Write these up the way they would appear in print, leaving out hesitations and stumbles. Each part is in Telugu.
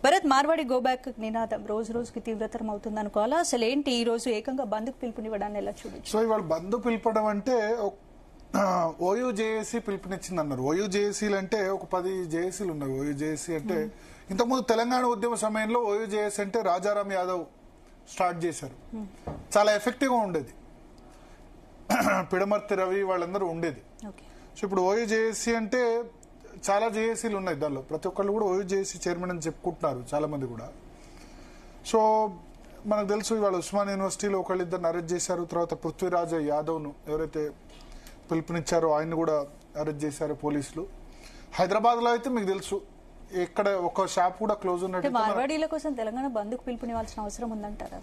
భరత్, మార్వాడి గో బ్యాక్ నినాదం రోజు రోజుకి తీవ్రతరం అవుతుంది అనుకోవాలా? అసలు ఏంటి ఈ రోజు ఏకంగా బంద్కు పిలుపునివ్వడాన్ని ఎలా చూడొచ్చు? సో ఇవాళ బంద్ పిలుపడం అంటే ఓయూ జేఏసీ పిలుపునిచ్చింది అన్నారు. ఓయూ జేఏసీలు అంటే ఒక 10 జేఏసీలు ఉన్నాయి. ఓయూ జేఏసీ అంటే ఇంతకుముందు తెలంగాణ ఉద్యమ సమయంలో ఓయూ జేఏసీ అంటే రాజారాం యాదవ్ స్టార్ట్ చేశారు. చాలా ఎఫెక్టివ్ గా ఉండేది. పిడమర్తి రవి వాళ్ళందరూ ఉండేది. సో ఇప్పుడు ఓయూ జేఏసీ అంటే చాలా జేఏసీలు ఉన్నాయి. దానిలో ప్రతి ఒక్కళ్ళు కూడా ఓయూ జేఏసీ చైర్మన్ అని చెప్పుకుంటున్నారు చాలా మంది కూడా. సో మనకు తెలుసు ఇవాళ ఉస్మాన్ యూనివర్సిటీలో ఒకళ్ళిద్దరిని అరెస్ట్ చేశారు. తర్వాత పృథ్వీరాజ్ యాదవ్ను ఎవరైతే పిలుపునిచ్చారో ఆయన్ని కూడా అరెస్ట్ చేశారు పోలీసులు. హైదరాబాద్ లో అయితే మీకు తెలుసు ఎక్కడ ఒక షాప్ కూడా క్లోజ్ ఉన్నట్టు. మార్వాడీల కోసం తెలంగాణ బంద్కు పిలుపునివ్వాల్సిన అవసరం ఉందంటారా?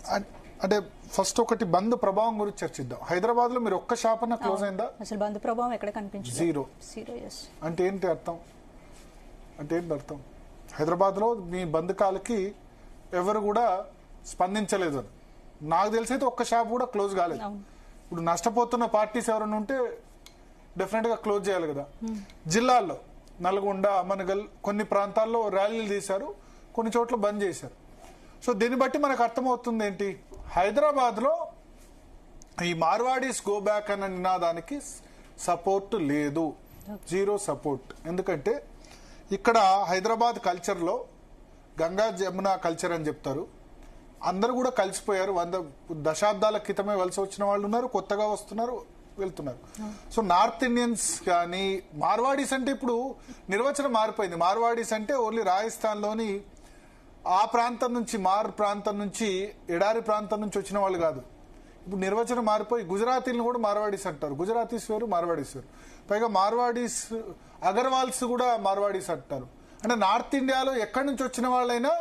అంటే ఫస్ట్ ఒకటి బంద్ ప్రభావం గురించి చర్చిద్దాం. హైదరాబాద్ లో మీరు ఒక్క షాప్ అన్న క్లోజ్ అయిందా? అసలు బంద్ ప్రభావం ఎక్కడ కనిపించింది? జీరో. అంటే ఏంటి అర్థం? హైదరాబాద్ లో మీ బంద్ కాలకి ఎవరు కూడా స్పందించలేదు అని నాకు తెలిసి అయితే ఒక్క షాప్ కూడా క్లోజ్ కాలేదు. ఇప్పుడు నష్టపోతున్న పార్టీస్ ఎవరైనా ఉంటే డెఫినెట్ గా క్లోజ్ చేయాలి కదా. జిల్లాల్లో నల్గొండ, అమనగల్ కొన్ని ప్రాంతాల్లో ర్యాలీలు తీశారు, కొన్ని చోట్ల బంద్ చేశారు. సో దీన్ని బట్టి మనకు అర్థమవుతుంది ఏంటి, హైదరాబాద్ లో ఈ మార్వాడీస్ గో బ్యాక్ అన్న నినాదానికి సపోర్ట్ లేదు, జీరో సపోర్ట్. ఎందుకంటే ఇక్కడ హైదరాబాద్ కల్చర్ లో గంగా జమున కల్చర్ అని చెప్తారు. అందరూ కూడా కలిసిపోయారు. 100 దశాబ్దాల క్రితమే వలస వచ్చిన వాళ్ళు ఉన్నారు, కొత్తగా వస్తున్నారు, వెళ్తున్నారు. సో నార్త్ ఇండియన్స్ కానీ మార్వాడీస్ అంటే ఇప్పుడు నిర్వచనం మారిపోయింది. మార్వాడీస్ అంటే ఓన్లీ రాజస్థాన్ లోని ఆ ప్రాంతం నుంచి, ప్రాంతం నుంచి, ఎడారి ప్రాంతం నుంచి వచ్చిన వాళ్ళు కాదు. ఇప్పుడు నిర్వచనం మారిపోయి గుజరాతీలను కూడా మార్వాడీస్ అంటారు. గుజరాతీస్ వేరు, మార్వాడీస్ వేరు. పైగా మార్వాడీస్ అగర్వాల్స్ కూడా మార్వాడీస్ అంటారు. అంటే నార్త్ ఇండియాలో ఎక్కడి నుంచి వచ్చిన వాళ్ళైనా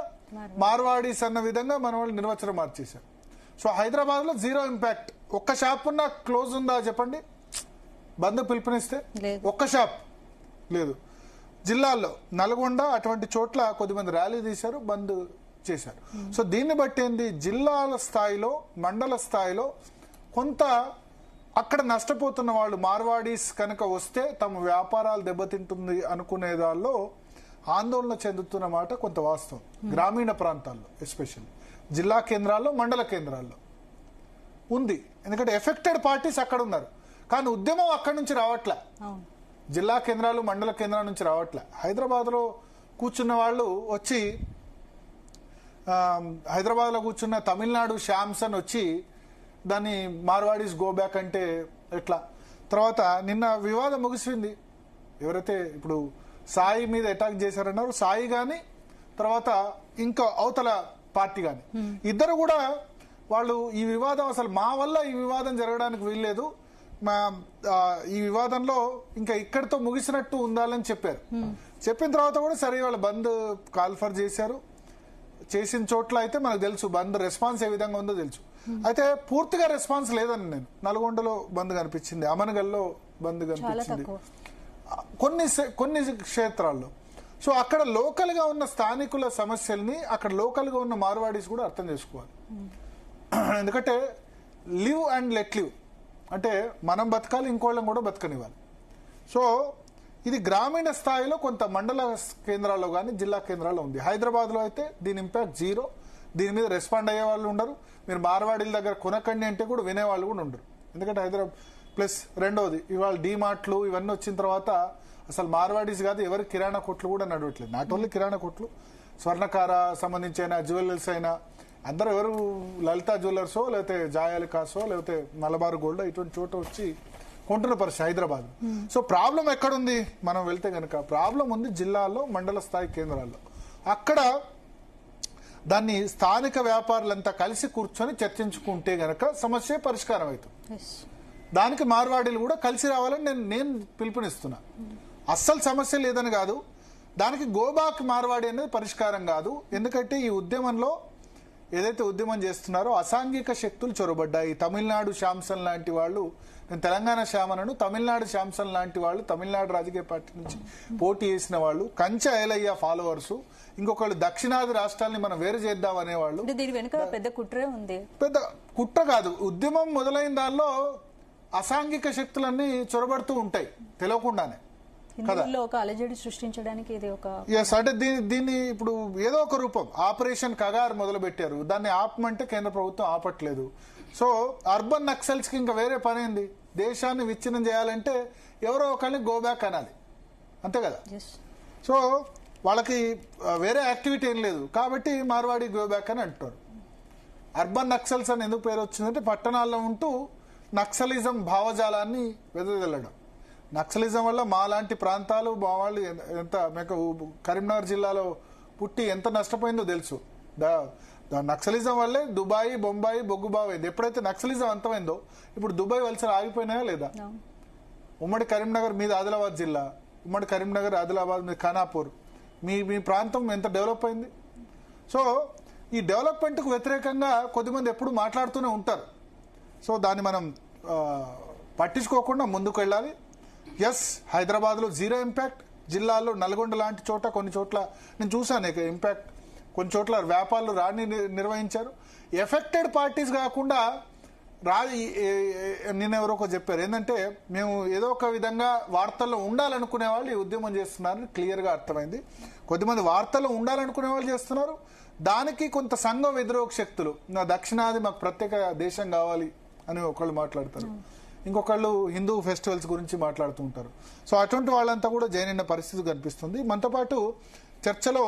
మార్వాడీస్ అన్న విధంగా మన వాళ్ళు నిర్వచనం మార్చేశారు. సో హైదరాబాద్ లో జీరో ఇంపాక్ట్. ఒక్క షాప్ ఉన్న క్లోజ్ ఉందా చెప్పండి? బంద్ పిలుపునిస్తే ఒక్క షాప్ లేదు. జిల్లాల్లో నల్గొండ అటువంటి చోట్ల కొద్దిమంది ర్యాలీ తీశారు, బంద్ చేశారు. సో దీన్ని బట్టి ఏంది, జిల్లాల స్థాయిలో, మండల స్థాయిలో కొంత అక్కడ నష్టపోతున్న వాళ్ళు మార్వాడీస్ కనుక వస్తే తమ వ్యాపారాలు దెబ్బతింటుంది అనుకునే దానిలో ఆందోళన చెందుతున్న మాట కొంత వాస్తవం. గ్రామీణ ప్రాంతాల్లో ఎస్పెషల్లీ జిల్లా కేంద్రాల్లో, మండల కేంద్రాల్లో ఉంది. ఎందుకంటే ఎఫెక్టెడ్ పార్టీస్ అక్కడ ఉన్నారు, కానీ ఉద్యమం అక్కడి నుంచి రావట్లే. జిల్లా కేంద్రాలు, మండల కేంద్రాల నుంచి రావట్లే. హైదరాబాద్ లో కూర్చున్న వాళ్ళు వచ్చి, హైదరాబాద్ లో కూర్చున్న తమిళనాడు శ్యామ్సన్ వచ్చి దాన్ని మార్వాడీస్ గో బ్యాక్ అంటే ఎట్లా? తర్వాత నిన్న వివాదం ముగిసింది. ఎవరైతే ఇప్పుడు సాయి మీద అటాక్ చేశారన్నారు, సాయి గాని తర్వాత ఇంకా అవతల పార్టీ గాని, ఇద్దరు కూడా వాళ్ళు ఈ వివాదం అసలు మా వల్ల ఈ వివాదం జరగడానికి వీల్లేదు, మా ఈ వివాదంలో ఇంకా ఇక్కడితో ముగిసినట్టు ఉండాలని చెప్పారు. చెప్పిన తర్వాత కూడా సరే వాళ్ళు బంద్ కాల్ఫర్ చేశారు. చేసిన చోట్ల అయితే మనకు తెలుసు బంద్ రెస్పాన్స్ ఏ విధంగా ఉందో తెలుసు. అయితే పూర్తిగా రెస్పాన్స్ లేదని నేను నల్గొండలో బంద్ కనిపించింది, అమనగల్లో బంద్ కనిపించింది, కొన్ని క్షేత్రాల్లో. సో అక్కడ లోకల్ గా ఉన్న స్థానికుల సమస్యల్ని అక్కడ లోకల్ గా ఉన్న మార్వాడీస్ కూడా అర్థం చేసుకోవాలి. ఎందుకంటే లివ్ అండ్ లెట్ లివ్ అంటే మనం బతకాలి, ఇంకోళ్ళని కూడా బతకనివ్వాలి. సో ఇది గ్రామీణ స్థాయిలో కొంత మండల కేంద్రాల్లో కానీ జిల్లా కేంద్రాల్లో ఉంది. హైదరాబాద్ లో అయితే దీని ఇంపాక్ట్ జీరో. దీని మీద రెస్పాండ్ అయ్యే వాళ్ళు ఉండరు. మీరు మార్వాడీల దగ్గర కొనకండి అంటే కూడా వినేవాళ్ళు కూడా ఉండరు. ఎందుకంటే హైదరాబాద్ ప్లస్ రెండోది ఇవాళ డీమార్ట్లు ఇవన్నీ వచ్చిన తర్వాత అసలు మార్వాడీస్ కాదు ఎవరు కిరాణా కొట్లు కూడా నడవట్లేదు. నాట్ ఓన్లీ కిరాణా కొట్లు, స్వర్ణకార సంబంధించి అయినా, జ్యువెలర్స్ అయినా, అందరూ ఎవరు లలితా జ్యువెలర్సో లేకపోతే జాయాలికాసో లేకపోతే మలబార్ గోల్డ్ ఇటువంటి చోట వచ్చి కొంటున్న పరిస్థితి హైదరాబాద్. సో ప్రాబ్లం ఎక్కడుంది? మనం వెళ్తే గనక ప్రాబ్లం ఉంది జిల్లాల్లో, మండల స్థాయి కేంద్రాల్లో. అక్కడ దాన్ని స్థానిక వ్యాపారులంతా కలిసి కూర్చొని చర్చించుకుంటే గనక సమస్య పరిష్కారం అవుతుంది. దానికి మార్వాడీలు కూడా కలిసి రావాలని నేను పిలుపునిస్తున్నా. అస్సలు సమస్య లేదని కాదు, దానికి గోబాక్ మార్వాడి అనేది పరిష్కారం కాదు. ఎందుకంటే ఈ ఉద్యమంలో ఏదైతే ఉద్యమం చేస్తున్నారో అసాంఘిక శక్తులు చొరబడ్డాయి. తమిళనాడు శ్యామ్సన్ లాంటి వాళ్ళు, నేను తెలంగాణ శ్యామనను, తమిళనాడు శ్యామ్సన్ లాంటి వాళ్ళు తమిళనాడు రాజకీయ పార్టీ నుంచి పోటీ చేసిన వాళ్ళు, కంచె ఐలయ్య ఫాలోవర్స్, ఇంకొకళ్ళు దక్షిణాది రాష్ట్రాలని మనం వేరు చేద్దాం అనేవాళ్ళు. దీని వెనుక పెద్ద కుట్రే ఉంది. పెద్ద కుట్ర కాదు, ఉద్యమం మొదలైన దానిలో అసాంఘిక శక్తులన్నీ చొరబడుతూ ఉంటాయి తెలియకుండానే. హిందువుల్లో ఒక అలజడి సృష్టించడానికి ఇది ఒక ఎస్ అంటే దీన్ని ఇప్పుడు ఏదో ఒక రూపం ఆపరేషన్ కగార్ మొదలు పెట్టారు, దాన్ని ఆపమంటే కేంద్ర ప్రభుత్వం ఆపట్లేదు. సో అర్బన్ నక్సల్స్ కి ఇంకా వేరే పని ఏంది? దేశాన్ని విచ్ఛిన్నం చేయాలంటే ఎవరో ఒకరిని గో బ్యాక్ అనాలి, అంతే కదా. సో వాళ్ళకి వేరే యాక్టివిటీ ఏం లేదు కాబట్టి మార్వాడి గో బ్యాక్ అని అంటారు. అర్బన్ నక్సల్స్ అని ఎందుకు పేరు వచ్చిందంటే పట్టణాల్లో ఉంటూ నక్సలిజం భావజాలాన్ని వెదజల్లడం. నక్సలిజం వల్ల మా లాంటి ప్రాంతాలు మా వాళ్ళు ఎంత మీకు కరీంనగర్ జిల్లాలో పుట్టి ఎంత నష్టపోయిందో తెలుసు. నక్సలిజం వల్లే దుబాయ్, బొంబాయి బొగ్గుబావైంది. ఎప్పుడైతే నక్సలిజం అంతమైందో ఇప్పుడు దుబాయ్ వలసలు ఆగిపోయినాయా లేదా? ఉమ్మడి కరీంనగర్ మీద ఆదిలాబాద్ జిల్లా, ఉమ్మడి కరీంనగర్ ఆదిలాబాద్ మీద ఖానాపూర్, మీ ప్రాంతం ఎంత డెవలప్ అయింది? సో ఈ డెవలప్మెంట్కు వ్యతిరేకంగా కొద్దిమంది ఎప్పుడు మాట్లాడుతూనే ఉంటారు. సో దాన్ని మనం పట్టించుకోకుండా ముందుకు వెళ్ళాలి. ఎస్, హైదరాబాద్లో జీరో ఇంపాక్ట్, జిల్లాల్లో నల్గొండ లాంటి చోట కొన్ని చోట్ల నేను చూశాను ఇంపాక్ట్, కొన్ని చోట్ల వ్యాపారులు రాని నిర్వహించారు. ఎఫెక్టెడ్ పార్టీస్ కాకుండా నిన్నెవరో ఒక చెప్పారు ఏంటంటే మేము ఏదో ఒక విధంగా వార్తల్లో ఉండాలనుకునే వాళ్ళు ఈ ఉద్యమం చేస్తున్నారని క్లియర్గా అర్థమైంది. కొద్దిమంది వార్తల్లో ఉండాలనుకునే వాళ్ళు చేస్తున్నారు, దానికి కొంత సంఘం వ్యతిరేక శక్తులు దక్షిణాది మాకు ప్రత్యేక దేశం కావాలి అని ఒకళ్ళు మాట్లాడతారు, ఇంకొకళ్ళు హిందూ ఫెస్టివల్స్ గురించి మాట్లాడుతూ ఉంటారు. సో అటువంటి వాళ్ళంతా కూడా జైన్ అయిన పరిస్థితి కనిపిస్తుంది. మనతో పాటు చర్చలో